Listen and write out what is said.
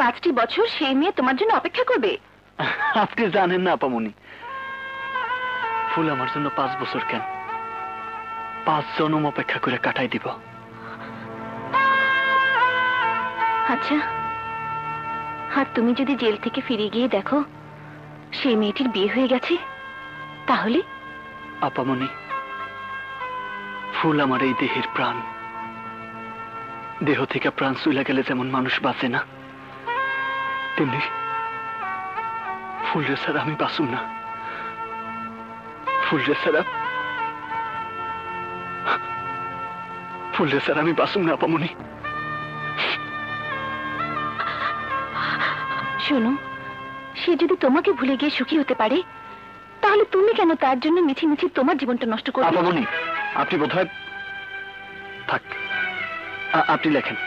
5টি বছর সেই মেয়ে তোমার জন্য অপেক্ষা করবে? আপনি জানেন না আপামনি, ফুল আমার জন্য 5 বছর কেন 5 জন্ম অপেক্ষা করে কাটাই দিব। আচ্ছা, আর তুমি যদি জেল থেকে ফিরে গিয়ে দেখো সেই মেয়েটির বিয়ে হয়ে গেছে, তাহলে? আপামনি, ফুল আমার এই দেহের প্রাণ। দেহ থেকে প্রাণ চলে গেলে যেমন মানুষ বাঁচে না, তেমনি ফুলরে ছাড়া আমি বাঁচুম না। ফুলরে ছাড়া আমি বাঁচুম না আপামনি। শোনো, সে যদি তোমাকে ভুলে গিয়ে সুখী হতে পারে, তাহলে তুমি কেন তার জন্য মিছি মিছি তোমার জীবনটা নষ্ট করবে? আপামনি, আপনি বোধহয় থাক, আপনি লেখেন।